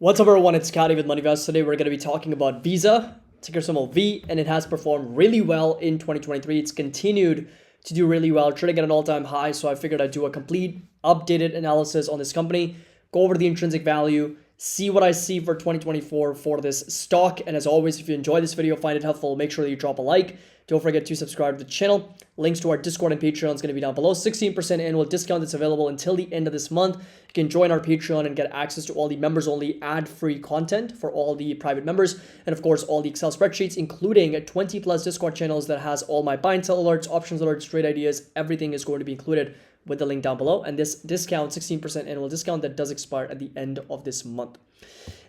What's up everyone, it's Scotty with MoneyVest. Today we're going to be talking about Visa, ticker symbol V, and it has performed really well in 2023. It's continued to do really well, trading at an all-time high, so I figured I'd do a complete updated analysis on this company, go over the intrinsic value, see what I see for 2024 for this stock. And as always, if you enjoy this video, find it helpful, make sure that you drop a like. Don't forget to subscribe to the channel. Links to our Discord and Patreon is going to be down below. 16% annual discount that's available until the end of this month. You can join our Patreon and get access to all the members-only ad-free content for all the private members. And of course, all the Excel spreadsheets, including 20+ Discord channels that has all my buy and sell alerts, options alerts, trade ideas. Everything is going to be included with the link down below. And this discount, 16% annual discount, that does expire at the end of this month.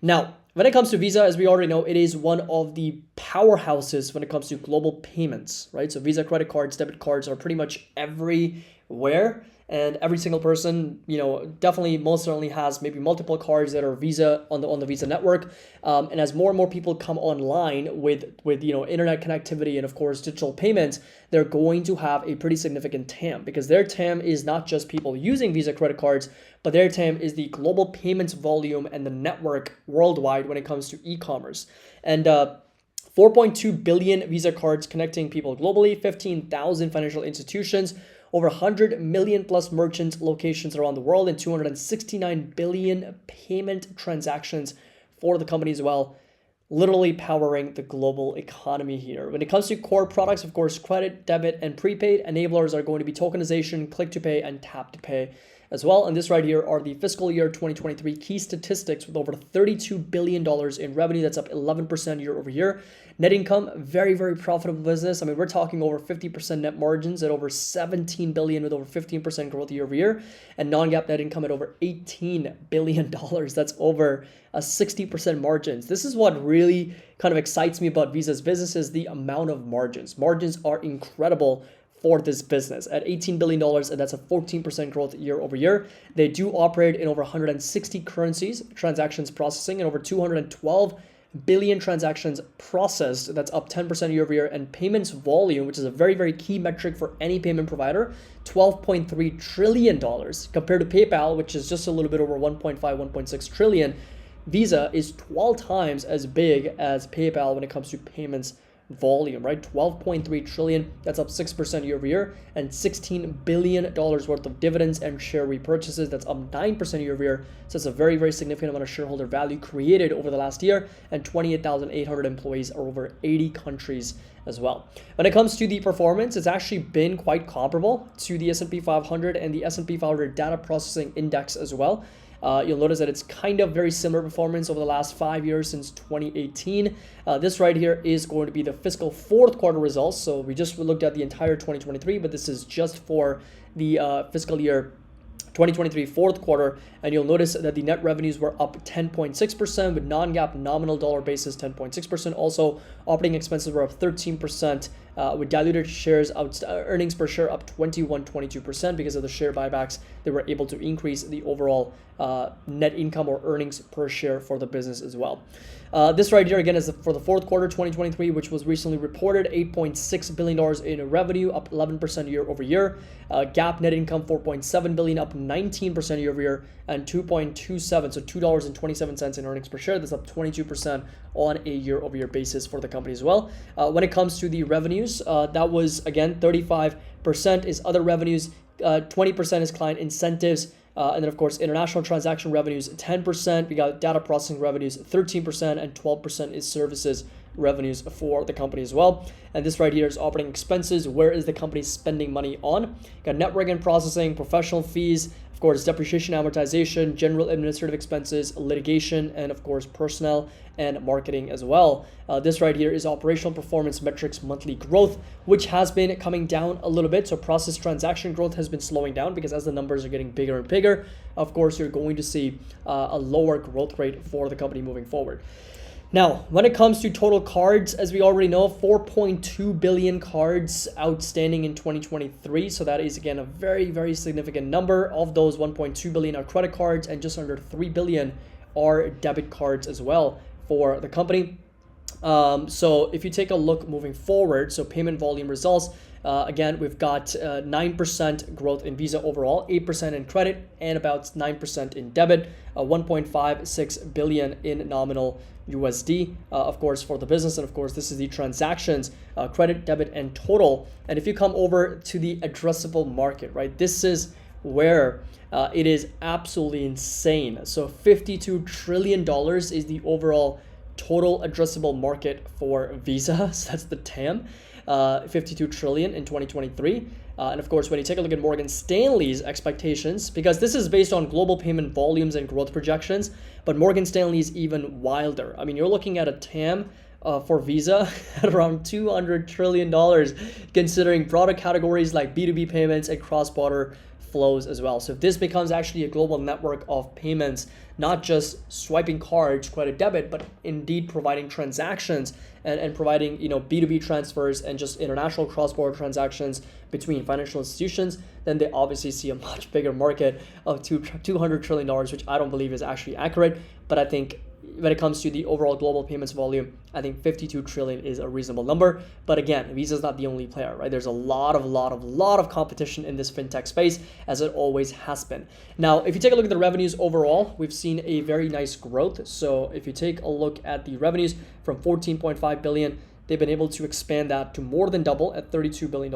Now, when it comes to Visa, as we already know, it is one of the powerhouses when it comes to global payments, right? So Visa credit cards, debit cards are pretty much everywhere. And every single person, definitely most certainly has maybe multiple cards that are Visa on the Visa network. And as more and more people come online with internet connectivity and of course digital payments, they're going to have a pretty significant TAM, because their TAM is not just people using Visa credit cards, but their TAM is the global payments volume and the network worldwide when it comes to e-commerce. And 4.2 billion Visa cards connecting people globally, 15,000 financial institutions, over 100 million plus merchant locations around the world, and 269 billion payment transactions for the company as well, literally powering the global economy here. When it comes to core products, of course, credit, debit, and prepaid enablers are going to be tokenization, click to pay, and tap to pay as well. And this right here are the fiscal year 2023 key statistics with over $32 billion in revenue. That's up 11% year over year. Net income, very, very profitable business. I mean, we're talking over 50% net margins at over 17 billion with over 15% growth year over year. And non-GAAP net income at over $18 billion. That's over 60% margins. This is what really kind of excites me about Visa's business, is the amount of margins. Margins are incredible for this business at $18 billion, and that's a 14% growth year over year. They do operate in over 160 currencies, transactions processing, and over 212 billion transactions processed. That's up 10% year over year. And payments volume, which is a very, very key metric for any payment provider, $12.3 trillion compared to PayPal, which is just a little bit over 1.5, 1.6 trillion. Visa is 12 times as big as PayPal when it comes to payments volume, right? 12.3 trillion, that's up 6% year over year, and $16 billion worth of dividends and share repurchases. That's up 9% year over year. So it's a very, very significant amount of shareholder value created over the last year, and 28,800 employees are over 80 countries as well. When it comes to the performance, it's actually been quite comparable to the S&P 500 and the S&P 500 data processing index as well. You'll notice that it's kind of very similar performance over the last 5 years since 2018. This right here is going to be the fiscal fourth quarter results. So we just looked at the entire 2023, but this is just for the fiscal year 2023 fourth quarter, and you'll notice that the net revenues were up 10.6% with non-GAAP nominal dollar basis 10.6%. Also, operating expenses were up 13% with diluted shares earnings per share up 22% because of the share buybacks. They were able to increase the overall net income or earnings per share for the business as well. This right here again is for the fourth quarter 2023, which was recently reported. $8.6 billion in revenue, up 11% year over year. GAAP net income $4.7 billion, up 19% year over year, and 2.27, so $2.27 in earnings per share. That's up 22% on a year over year basis for the company as well. When it comes to the revenues, that was again 35% is other revenues, 20% is client incentives. And then, of course, international transaction revenues, 10%. We got data processing revenues, 13%, and 12% is services revenues for the company as well. And this right here is operating expenses. Where is the company spending money on? Got network and processing, professional fees, of course, depreciation, amortization, general administrative expenses, litigation, and of course, personnel and marketing as well. This right here is operational performance metrics monthly growth, which has been coming down a little bit. So process transaction growth has been slowing down because as the numbers are getting bigger and bigger, of course, you're going to see a lower growth rate for the company moving forward. Now, when it comes to total cards, as we already know, 4.2 billion cards outstanding in 2023. So that is, again, a very, very significant number. Of those, 1.2 billion are credit cards and just under 3 billion are debit cards as well for the company. So if you take a look moving forward, so payment volume results, Again, we've got 9% growth in Visa overall, 8% in credit, and about 9% in debit, 1.56 billion in nominal USD, of course, for the business. And of course, this is the transactions, credit, debit, and total. And if you come over to the addressable market, right, this is where it is absolutely insane. So $52 trillion is the overall total addressable market for Visa. So that's the TAM, 52 trillion in 2023. And of course, when you take a look at Morgan Stanley's expectations, because this is based on global payment volumes and growth projections, but Morgan Stanley is even wilder. I mean, you're looking at a TAM for Visa at around $200 trillion, considering product categories like B2B payments and cross-border flows as well. So if this becomes actually a global network of payments, not just swiping cards, credit, debit, but indeed providing transactions and providing, you know, B2B transfers and just international cross-border transactions between financial institutions, then they obviously see a much bigger market of $200 trillion, which I don't believe is actually accurate. But I think when it comes to the overall global payments volume, I think 52 trillion is a reasonable number. But again, Visa is not the only player, right? There's a lot of competition in this fintech space, as it always has been. Now, if you take a look at the revenues overall, we've seen a very nice growth. So if you take a look at the revenues from 14.5 billion, they've been able to expand that to more than double at $32 billion.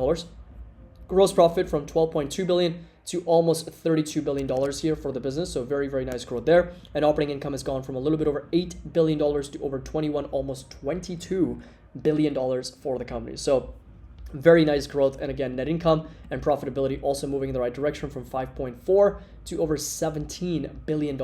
Gross profit from 12.2 billion to almost $32 billion here for the business. So very, very nice growth there. And operating income has gone from a little bit over $8 billion to over 21, almost $22 billion for the company. So very nice growth. And again, net income and profitability also moving in the right direction from 5.4 to over $17 billion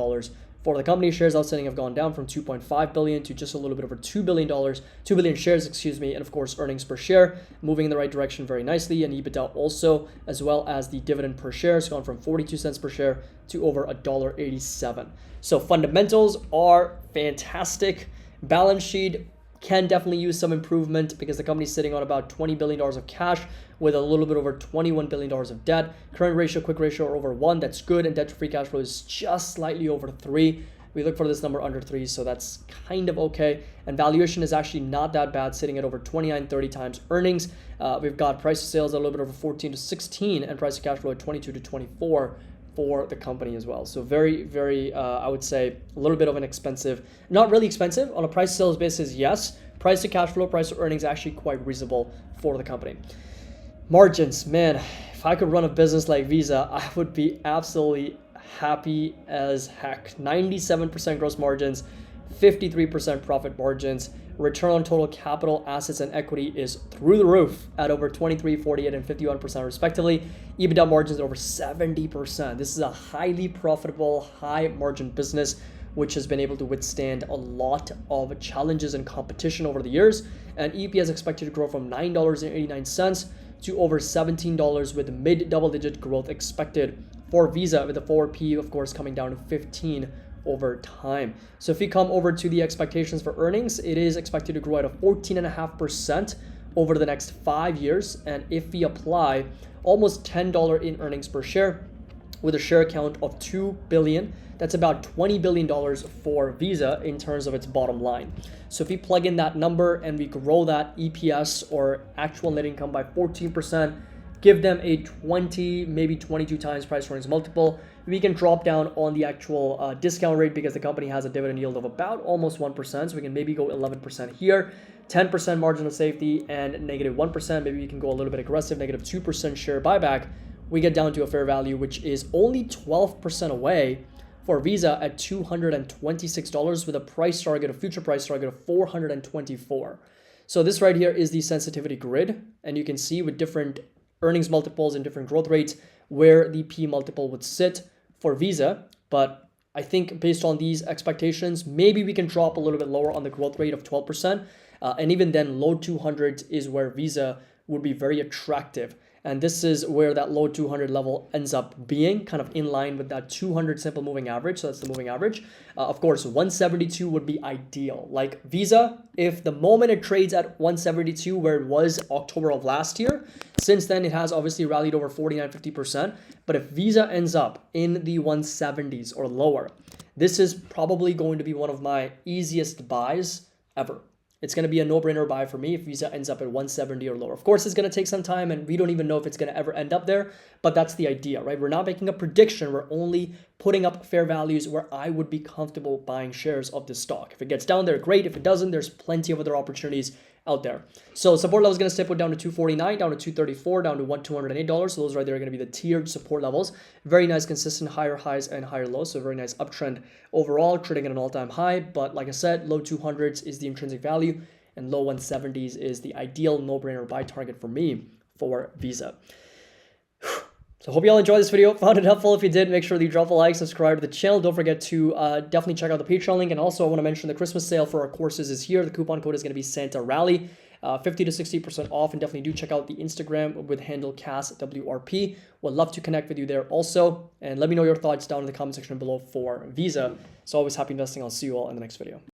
for the company. Shares outstanding have gone down from 2.5 billion to just a little bit over $2 billion, 2 billion shares, excuse me. And of course, earnings per share moving in the right direction very nicely. And EBITDA also, as well as the dividend per share, has gone from 42 cents per share to over $1.87. So fundamentals are fantastic. Balance sheet can definitely use some improvement because the company's sitting on about $20 billion of cash with a little bit over $21 billion of debt. Current ratio, quick ratio are over 1. That's good. And debt to free cash flow is just slightly over 3. We look for this number under 3, so that's kind of okay. And valuation is actually not that bad, sitting at over 29, 30 times earnings. We've got price to sales at a little bit over 14 to 16 and price to cash flow at 22 to 24 for the company as well. So very, very, I would say a little bit of an expensive, not really expensive on a price to sales basis. Yes, price to cash flow, price to earnings, actually quite reasonable for the company. Margins, man, if I could run a business like Visa, I would be absolutely happy as heck. 97% gross margins, 53% profit margins. Return on total capital, assets, and equity is through the roof at over 23, 48, and 51% respectively. EBITDA margins over 70%. This is a highly profitable, high margin business which has been able to withstand a lot of challenges and competition over the years. And EPS expected to grow from $9.89 to over $17 with mid double-digit growth expected for Visa, with the forward P, of course, coming down to 15 over time. So if we come over to the expectations for earnings, it is expected to grow at a 14.5% over the next 5 years. And if we apply almost $10 in earnings per share with a share count of 2 billion, that's about $20 billion for Visa in terms of its bottom line. So if we plug in that number and we grow that EPS or actual net income by 14%, give them a 20, maybe 22 times price earnings multiple, we can drop down on the actual discount rate because the company has a dividend yield of about almost 1%. So we can maybe go 11% here, 10% margin of safety, and negative 1%. Maybe we can go a little bit aggressive, negative 2% share buyback. We get down to a fair value, which is only 12% away for Visa at $226 with a price target, a future price target of $424. So this right here is the sensitivity grid. And you can see with different earnings multiples and different growth rates where the P multiple would sit for Visa. But I think based on these expectations, maybe we can drop a little bit lower on the growth rate of 12%. And even then, low 200s is where Visa would be very attractive. And this is where that low 200 level ends up being, kind of in line with that 200 simple moving average. So that's the moving average. Of course, 172 would be ideal. Like Visa, if the moment it trades at 172 where it was October of last year, since then it has obviously rallied over 49, 50%. But if Visa ends up in the 170s or lower, this is probably going to be one of my easiest buys ever. it's going to be a no-brainer buy for me if Visa ends up at 170 or lower. Of course, it's going to take some time, and we don't even know if it's going to ever end up there, but that's the idea, right? We're not making a prediction. We're only putting up fair values where I would be comfortable buying shares of this stock. If it gets down there, great. If it doesn't, there's plenty of other opportunities out there. So support level is going to step down to 249, down to 234, down to $208. So those right there are going to be the tiered support levels. Very nice, consistent higher highs and higher lows. So very nice uptrend overall, trading at an all-time high. But like I said, low 200s is the intrinsic value and low 170s is the ideal no-brainer buy target for me for Visa. So hope you all enjoyed this video, found it helpful. If you did, make sure that you drop a like, subscribe to the channel. Don't forget to definitely check out the Patreon link. And also I want to mention the Christmas sale for our courses is here. The coupon code is going to be Santa Rally, 50 to 60% off. And definitely do check out the Instagram with handle CASWRP. Would love to connect with you there also. And let me know your thoughts down in the comment section below for Visa. So always happy investing. I'll see you all in the next video.